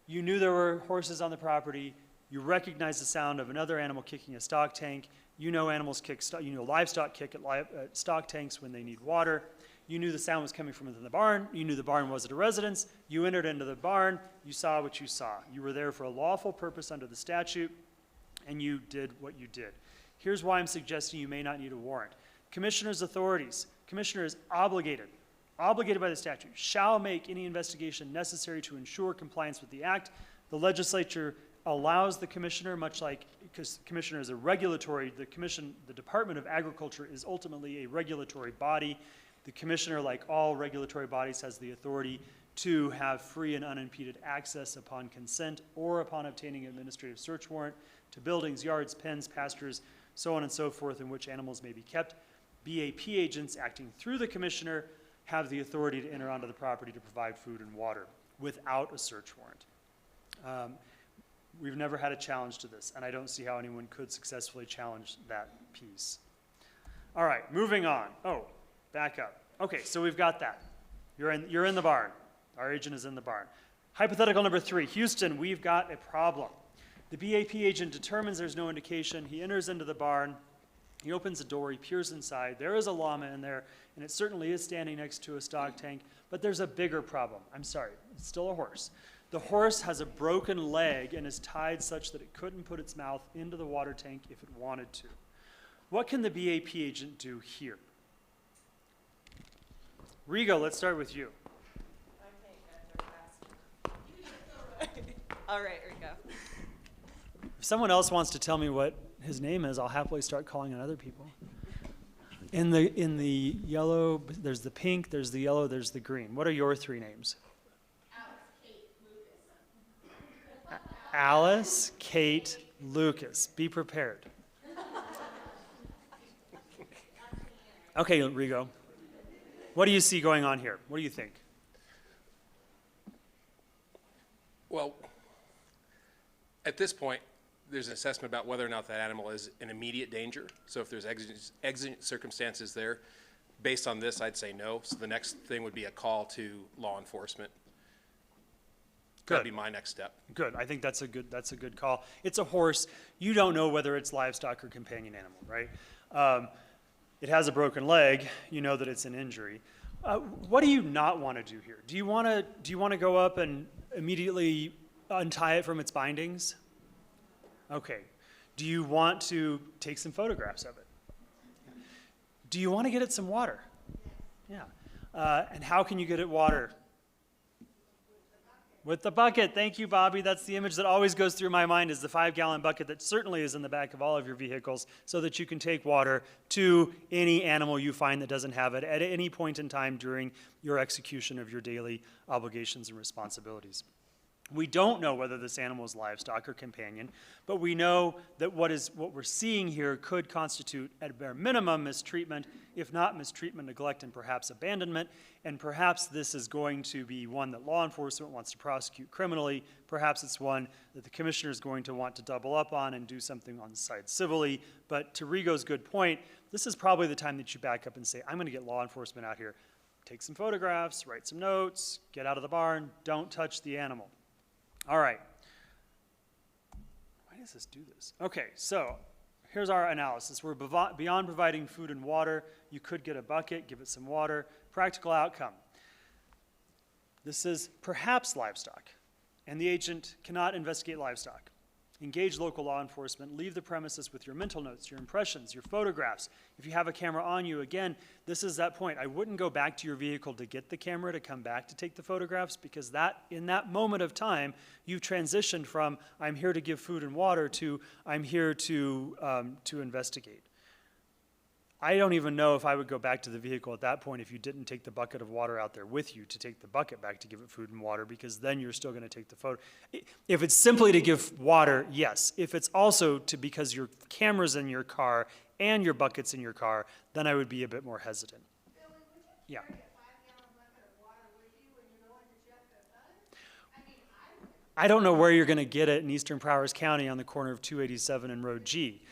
You knew there were horses on the property. You recognize the sound of another animal kicking a stock tank. You know livestock kick at stock tanks when they need water. You knew the sound was coming from within the barn. You knew the barn wasn't a residence. You entered into the barn. You saw what you saw. You were there for a lawful purpose under the statute, and you did what you did. Here's why I'm suggesting you may not need a warrant. Commissioner's authorities. Commissioner is obligated by the statute, shall make any investigation necessary to ensure compliance with the act. The legislature allows the commissioner, much like, because commissioner is a regulatory, the Department of Agriculture is ultimately a regulatory body. The commissioner, like all regulatory bodies, has the authority to have free and unimpeded access upon consent or upon obtaining an administrative search warrant to buildings, yards, pens, pastures, so on and so forth, in which animals may be kept. BAP agents acting through the commissioner have the authority to enter onto the property to provide food and water without a search warrant. We've never had a challenge to this, and I don't see how anyone could successfully challenge that piece. All right, moving on. Back up. Okay, so we've got that. You're in the barn. Our agent is in the barn. Hypothetical number 3, Houston, we've got a problem. The BAP agent determines there's no indication. He enters into the barn. He opens the door. He peers inside. There is a llama in there, and it certainly is standing next to a stock tank, but there's a bigger problem. I'm sorry, it's still a horse. The horse has a broken leg and is tied such that it couldn't put its mouth into the water tank if it wanted to. What can the BAP agent do here? Rigo, let's start with you. All right, Rico. If someone else wants to tell me what his name is, I'll happily start calling on other people. In the yellow, there's the pink, there's the yellow, there's the green. What are your 3 names? Alice, Kate, Lucas. Be prepared. Okay, Rigo. What do you see going on here? What do you think? Well, at this point, there's an assessment about whether or not that animal is in immediate danger. So if there's exigent circumstances there, based on this, I'd say no. So the next thing would be a call to law enforcement. That'd Good. be my next step. Good. I think that's a good call. It's a horse. You don't know whether it's livestock or companion animal, right? It has a broken leg. You know that it's an injury. What do you not want to do here? Do you want to go up and immediately untie it from its bindings? Okay. Do you want to take some photographs of it? Do you want to get it some water? Yeah. And how can you get it water? With the bucket. Thank you, Bobby. That's the image that always goes through my mind, is the 5-gallon bucket that certainly is in the back of all of your vehicles, so that you can take water to any animal you find that doesn't have it at any point in time during your execution of your daily obligations and responsibilities. We don't know whether this animal is livestock or companion, but we know that what we're seeing here could constitute, at a bare minimum, mistreatment, if not mistreatment, neglect, and perhaps abandonment. And perhaps this is going to be one that law enforcement wants to prosecute criminally. Perhaps it's one that the commissioner is going to want to double up on and do something on the side civilly. But to Rigo's good point, this is probably the time that you back up and say, I'm going to get law enforcement out here. Take some photographs, write some notes, get out of the barn, don't touch the animal. All right. Why does this do this? Okay, so here's our analysis. We're beyond providing food and water. You could get a bucket, give it some water. Practical outcome. This is perhaps livestock, and the agent cannot investigate livestock. Engage local law enforcement. Leave the premises with your mental notes, your impressions, your photographs. If you have a camera on you, again, this is that point. I wouldn't go back to your vehicle to get the camera to come back to take the photographs, because in that moment of time, you've transitioned from I'm here to give food and water to I'm here to investigate. I don't even know if I would go back to the vehicle at that point if you didn't take the bucket of water out there with you to take the bucket back to give it food and water, because then you're still going to take the photo. If it's simply to give water, yes. If it's also because your camera's in your car and your bucket's in your car, then I would be a bit more hesitant. Billy, would you Yeah. carry a 5-gallon bucket of water with you when you're going to check the Thud? I mean, I would. I don't know where you're going to get it in eastern Prowers County on the corner of 287 and Road G.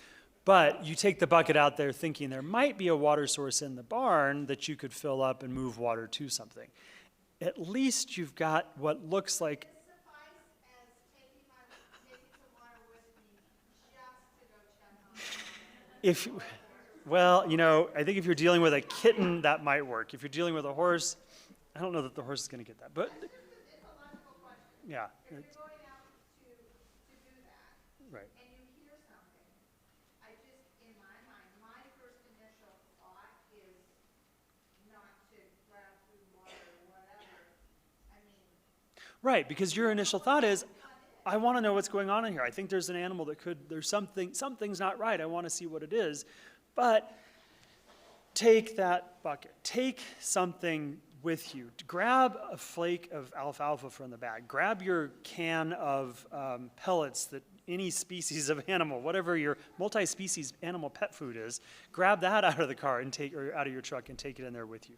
But you take the bucket out there thinking there might be a water source in the barn that you could fill up and move water to something. At least you've got what looks like. Does it suffice as taking some water with me just to go check on it? Well, I think if you're dealing with a kitten, that might work. If you're dealing with a horse, I don't know that the horse is going to get that. But It's a logical question. yeah, If you're going out to do that, right. and you hear something, in my mind, my first initial thought is not to grab food, water, or whatever. I mean, Right, because your initial thought is, I want to know what's going on in here. I think there's an animal something's not right. I want to see what it is. But take that bucket. Take something with you. Grab a flake of alfalfa from the bag. Grab your can of pellets that any species of animal, whatever your multi-species animal pet food is, grab that out of the car or out of your truck and take it in there with you.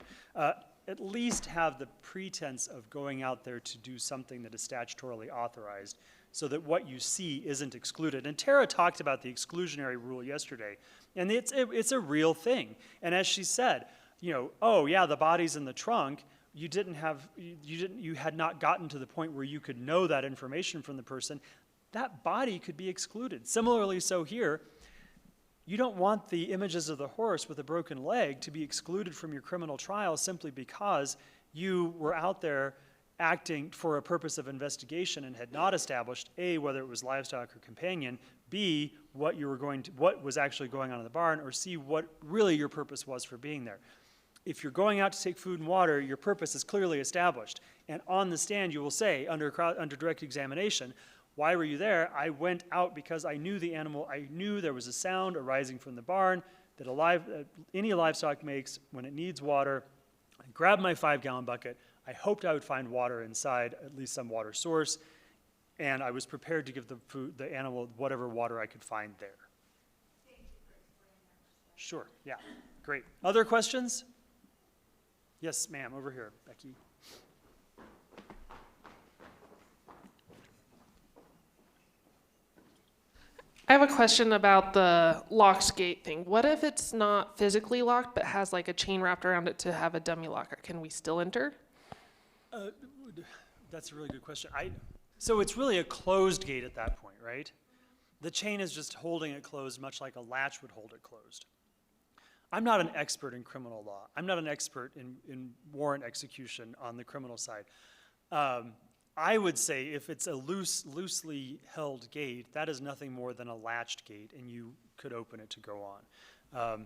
At least have the pretense of going out there to do something that is statutorily authorized, so that what you see isn't excluded. And Tara talked about the exclusionary rule yesterday, and it's a real thing. And as she said, oh yeah, the body's in the trunk. You had not gotten to the point where you could know that information from the person. That body could be excluded. Similarly, so here, you don't want the images of the horse with a broken leg to be excluded from your criminal trial simply because you were out there acting for a purpose of investigation and had not established A, whether it was livestock or companion, B, what was actually going on in the barn, or C, what really your purpose was for being there. If you're going out to take food and water, your purpose is clearly established. And on the stand, you will say, under direct examination, why were you there? I went out because I knew the animal. I knew there was a sound arising from the barn that any livestock makes when it needs water. I grabbed my 5-gallon bucket. I hoped I would find water inside, at least some water source, and I was prepared to give the animal whatever water I could find there. thank you for explaining that. Sure, yeah, great. Other questions? Yes, ma'am, over here, Becky. I have a question about the locked gate thing. What if it's not physically locked but has like a chain wrapped around it to have a dummy locker? Can we still enter? That's a really good question. So it's really a closed gate at that point, right? The chain is just holding it closed, much like a latch would hold it closed. I'm not an expert in criminal law. I'm not an expert in warrant execution on the criminal side. I would say if it's a loosely held gate, that is nothing more than a latched gate, and you could open it to go on.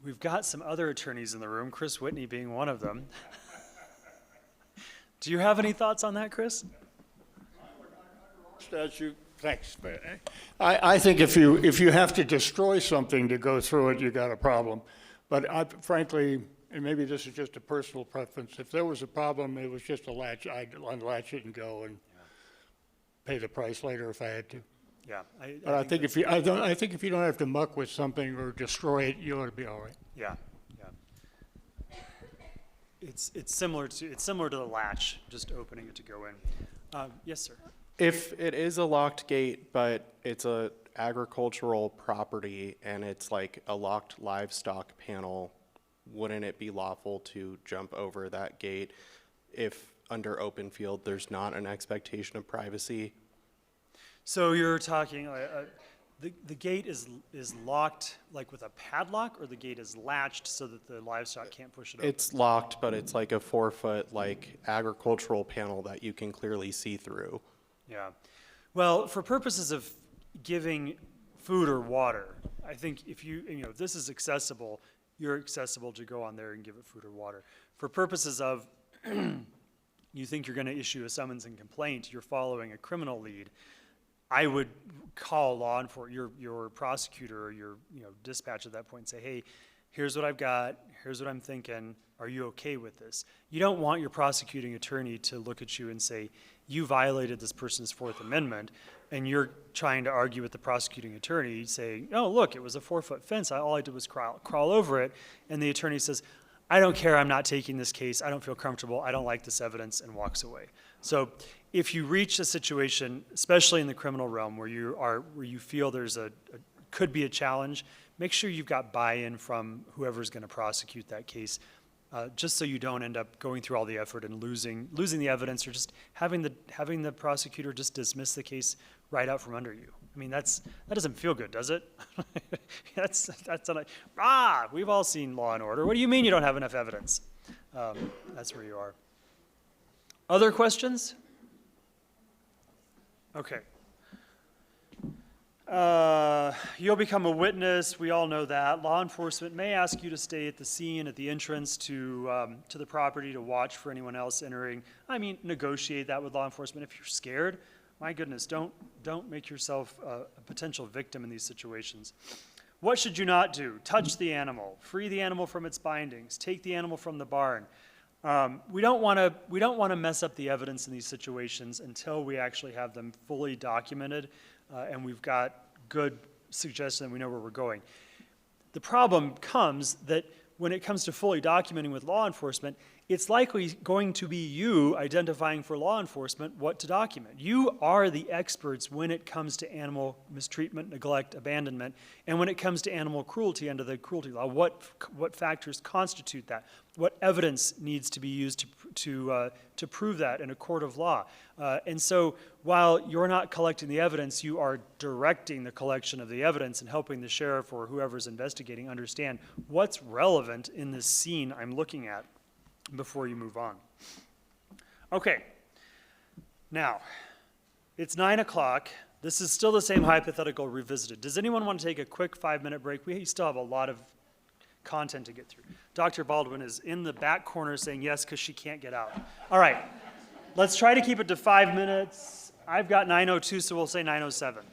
We've got some other attorneys in the room, Chris Whitney being one of them. Do you have any thoughts on that, Chris? Statute. Thanks. I think if you have to destroy something to go through it, you got a problem. But frankly, and maybe this is just a personal preference, if there was a problem, it was just a latch, I'd unlatch it and go and pay the price later if I had to. Yeah. But I think if you don't have to muck with something or destroy it, you ought to be all right. Yeah, yeah. It's similar to the latch, just opening it to go in. Yes, sir. If it is a locked gate, but it's a agricultural property and it's like a locked livestock panel, wouldn't it be lawful to jump over that gate if under open field there's not an expectation of privacy? So you're talking, the gate is locked like with a padlock, or the gate is latched so that the livestock can't push it open? It's locked, but it's like a 4-foot like agricultural panel that you can clearly see through. Yeah. Well, for purposes of giving food or water, I think if if this is accessible, you're accessible to go on there and give it food or water. For purposes of you think you're going to issue a summons and complaint, you're following a criminal lead, I would call law enforcement, your prosecutor or your dispatch at that point and say, hey, here's what I've got, here's what I'm thinking, are you okay with this? You don't want your prosecuting attorney to look at you and say, you violated this person's Fourth Amendment, and you're trying to argue with the prosecuting attorney, saying, oh, look, it was a 4-foot fence, all I did was crawl over it, and the attorney says, I don't care, I'm not taking this case, I don't feel comfortable, I don't like this evidence, and walks away. So if you reach a situation, especially in the criminal realm, where you feel there's could be a challenge, make sure you've got buy-in from whoever's going to prosecute that case, just so you don't end up going through all the effort and losing the evidence, or just having the prosecutor just dismiss the case right out from under you. I mean, that doesn't feel good, does it? that's we've all seen Law and Order. What do you mean you don't have enough evidence? That's where you are. Other questions? Okay. You'll become a witness. We all know that. Law enforcement may ask you to stay at the scene, at the entrance to the property to watch for anyone else entering. I mean, negotiate that with law enforcement. If you're scared, my goodness, don't make yourself a potential victim in these situations. What should you not do? Touch the animal. Free the animal from its bindings. Take the animal from the barn. We don't want to mess up the evidence in these situations until we actually have them fully documented, and we've got good suggestion that we know where we're going. The problem comes that when it comes to fully documenting with law enforcement, it's likely going to be you identifying for law enforcement what to document. You are the experts when it comes to animal mistreatment, neglect, abandonment, and when it comes to animal cruelty under the cruelty law. What factors constitute that? What evidence needs to be used to prove that in a court of law? And so while you're not collecting the evidence, you are directing the collection of the evidence and helping the sheriff or whoever's investigating understand what's relevant in this scene I'm looking at before you move on. Okay, now, it's 9 o'clock. This is still the same hypothetical revisited. Does anyone want to take a quick 5-minute break? We still have a lot of content to get through. Dr. Baldwin is in the back corner saying yes because she can't get out. All right, let's try to keep it to 5 minutes. I've got 9:02, so we'll say 9:07.